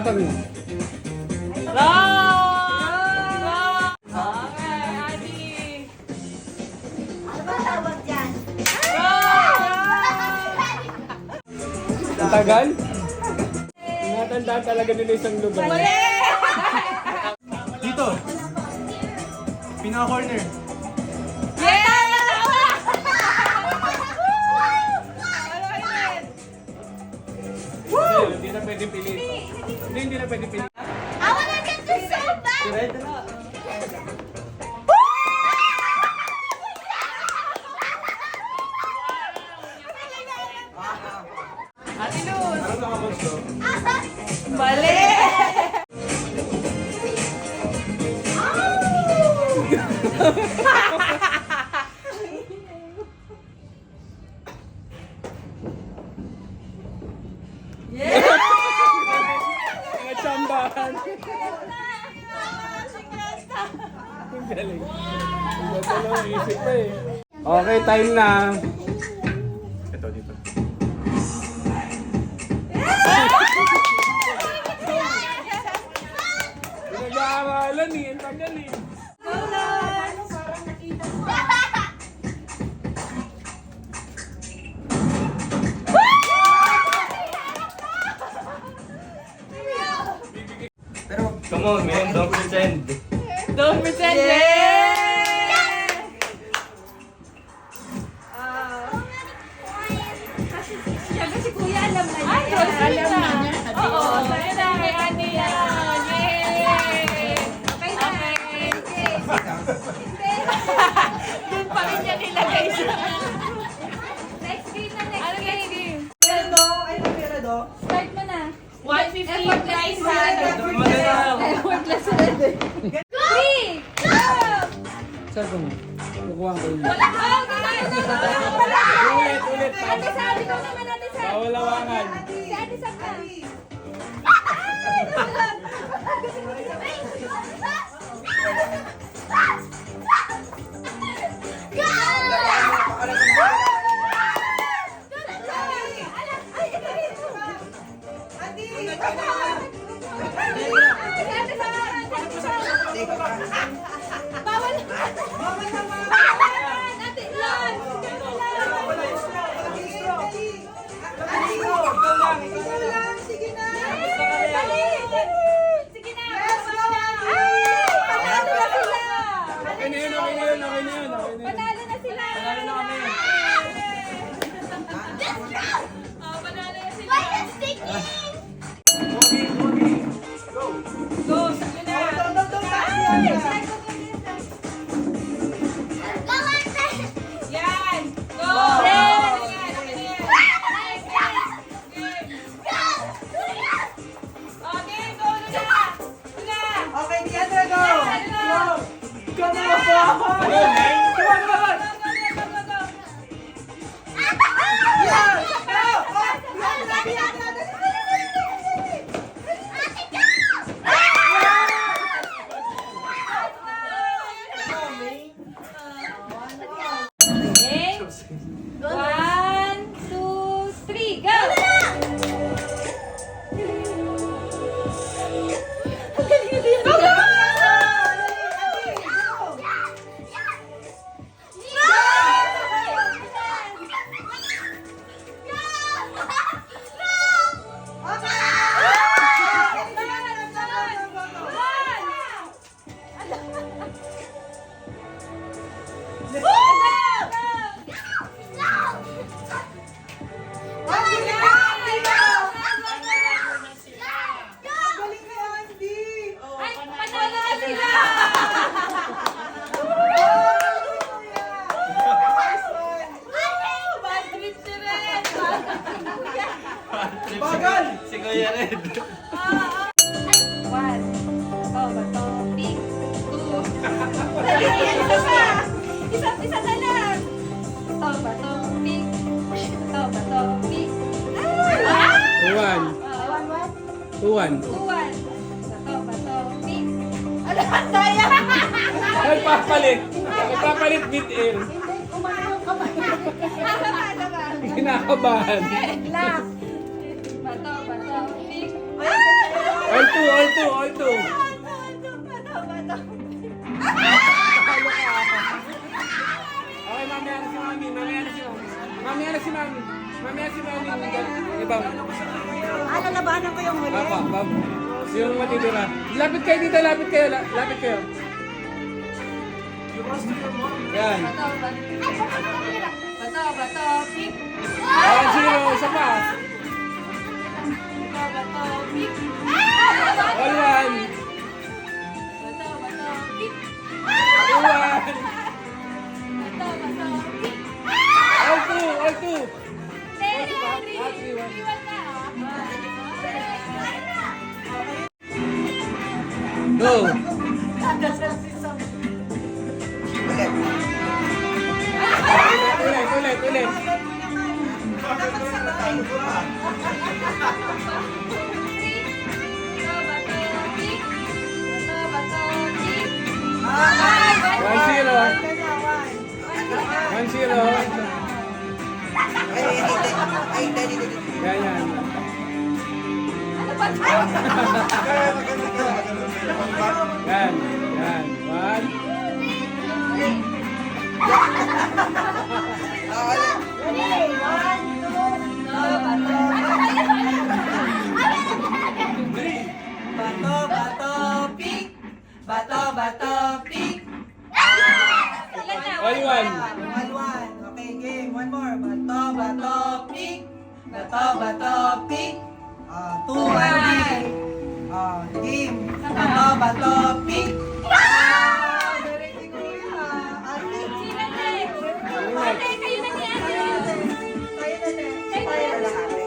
Hawakan mo. Wrong! Okay, Adi. Ano ba tawag dyan? Ang tagal? Natandaan talaga nila isang lugar. Dito. Pinaka-corner. Hindi na pwede piliin. Hindi na pwede piliin. I wanna get this so bad! Ate Luz. Parang nakagusto. Mali! Mga tsambahan. Ang galing. Ang ganda lang isip pa eh. Okay, time na. Ito, dito. Pinag-aaralan eh. Ang tagal eh. Come on, man. Don't pretend. Don't pretend! Siyempre si Kuya alam na Ay, niya. grocery na. Oo, sa'yo na. Kay Ate yan. Yay! Okay na. Doon pa rin niya nilagay sa... Next game na next Ano game. next game? Start mo na. 150 price ha. Effortless surrender. 3! Go! Saan ko mo? Kukuha ko yun. Wala ka! Ulit. Ate Sam, ikaw naman Ate Sam. Bawal-awangan. Si Ate Sam na. Bawal! Ate Lan! Sige na! Sige na! Panalo na sila! Okay na yun. Panalo na sila! Panalo na kami. Oh, panalo na sila. Go, sige na. Yan. Go. Yan. Okay, go na. Sila. Okay, Diandra, go! Go na po! Go, go, go, go. Yeah! Go! Oh! Okay. 1, 2, 3, go! Ay, panalo na sila! Bad trip si Red! Bagal! Si Kuya Red. 1. Oh, bato. Pink. 2. Isa pa! Isa na lang! Ito, bato. Pink. Ito, bato. Pink. Ah! 2-1. 2-1. 2-1. Bato. Pink. Ano? Saya! Nagpapalit. Nagpapalit mid-air. Hindi, kumano yung kamay. Ano ba? Kinakabahan. Lock. Bato. Pink. Ay, All two, all two, all two. Bato, bato. Okay, mamaya na si Mami. Mamaya na si Mami. Mamaya na si Mami. Mamaya si Mami. Ibang. Lalabanan ko yung huli. Papa, bab. Yung matitira. Lapit kayo dito, lapit kayo. Lapit kayo. Yan. Bato, bato, pick. Ah, zero. Isa pa. Bato, pick. All one. Bato, bato, pick. All one. Bato, bato, pick. All two, all two. Go. Ulit. One zero. 1-0. Yan. Yan. One. Bato, pick. All one. 1-1. Okay, game. One more. Bato, pick. Bato, pick. 2-1. Game. Bato, pick. Very good, kuya. Ate. Tayo na, Tayo na lang, ate.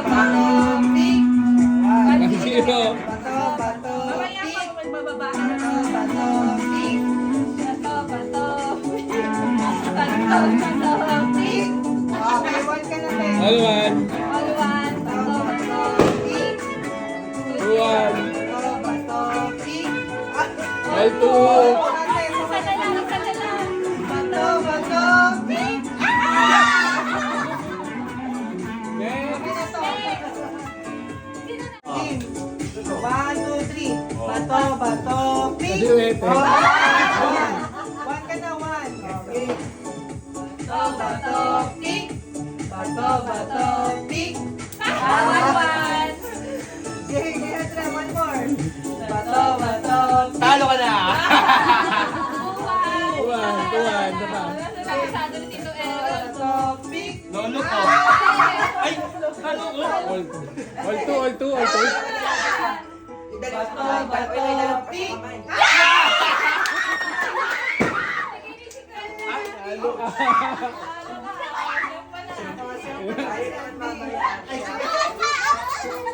Bato, pick. 1-0. Bato, Mamaya pick. ako magbababa. Bato, pick. Bato, pick. Okay, one ka na, Ben. All one. All one. Bato, Pick. Two one. Bato, pick. All two. Isa na lang. Bato, pick. Next. Game. 1, 2, 3. Bato, pick. Ulit. One ka na, one. Okay. Bato, pick. Bato, pick. One. Okay, kaya try one more. Bato, pick. Talo ka na! Two one. Diba? Nakasado ni Tito Aaron. Bato, pick. Lolo ko. Ay! Talo ko! All two. Bato, pick.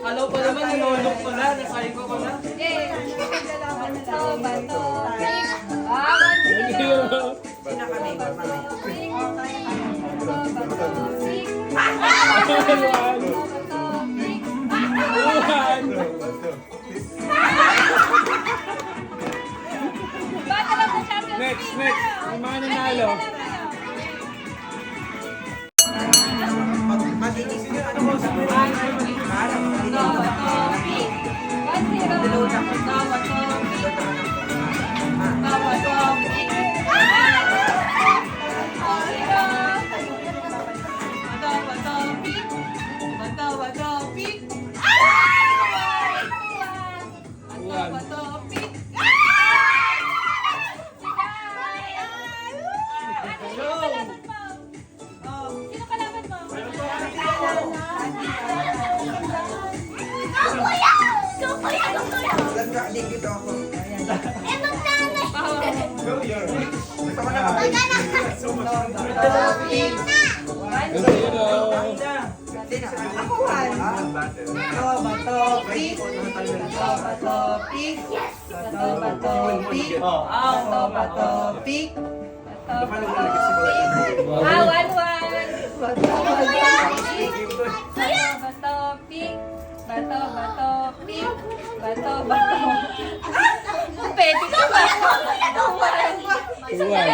Talo pa naman, nilolok ko na. Nasay ko na. Bato. 1-0. All one. Next. Yung mga nanalo. Sino kalaban mo? Ako, one. Bato, pick. Bato, pick. Bato, pick. Bato, pick. 1-1. Bato. Pwede ka ba? Two one.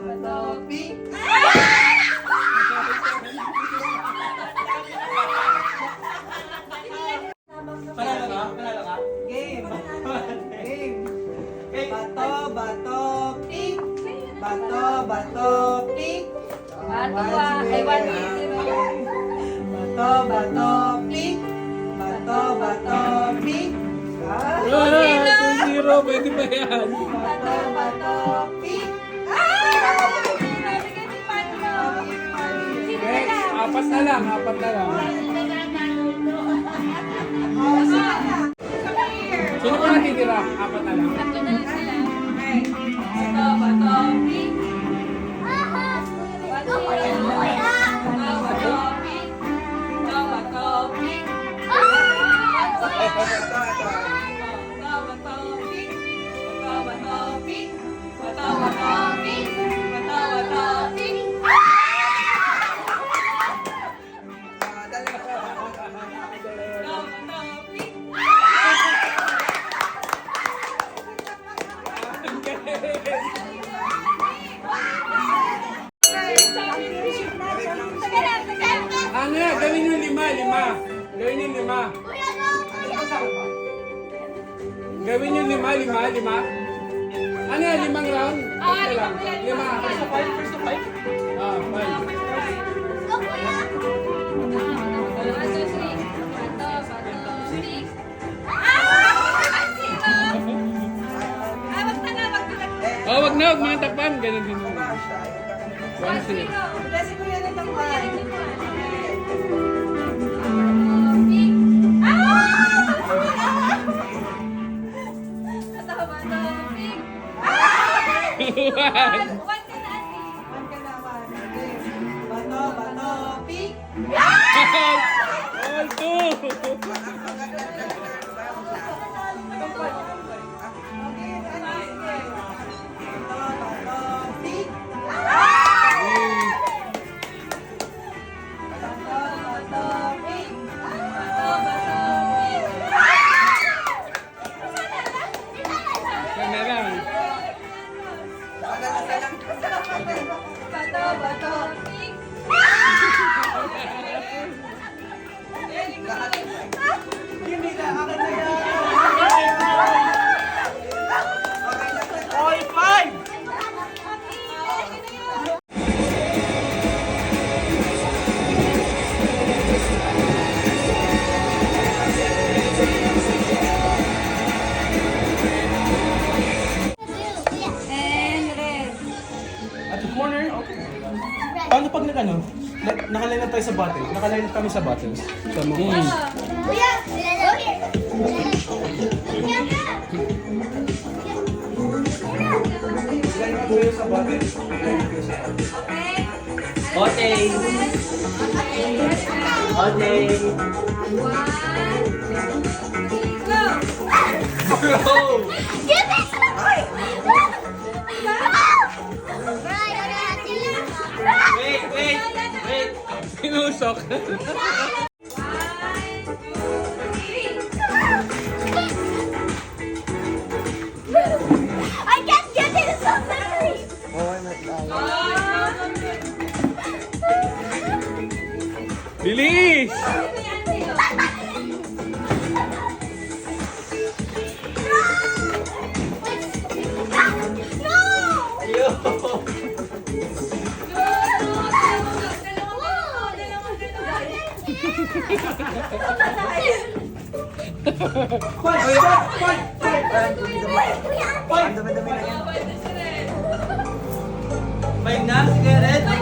Bato, pick. bato, pick. Bato, ay 1-0. Bato, bato, pick. Bato, bato, pick. Ah! 2-0. Pwede ba yan? Bato, bato, pick. Nabigyan si Pato. Next, apat na lang. Sino pa natitira? Apat na lang. Tatlo na lang sila. Bato, bato, pick. 1-0. Bato, bato, pick. Bato, bato, pick. Bato, bato, pick. Bato, bato, pick. Bato, bato, pick. Bato, bato, pick. Ano yan? Gawin yung 5. Gawin yung 5. Gawin yung 5. Ano yan? 5 round? Basta lang. 5. First to five. 5. Oh, wag na. Huwag mga takpan. Ganun din. 1-0. Kasi ko yan ang tampan. One ka naman. Okay. Bato, bato, pick. All 2. Yan na lang. Hindi na, akin na yan. All five! And red. At the corner, okay. Paano pag nag-ano? Nakaline na tayo sa battle. Nakaline na kami sa battles. Sa mga... Line na tayo sa battle. Okay. Okay. Go! Wait. Sinusok. I can't get it, it's so slippery. Bilis! Five na? Sige, red.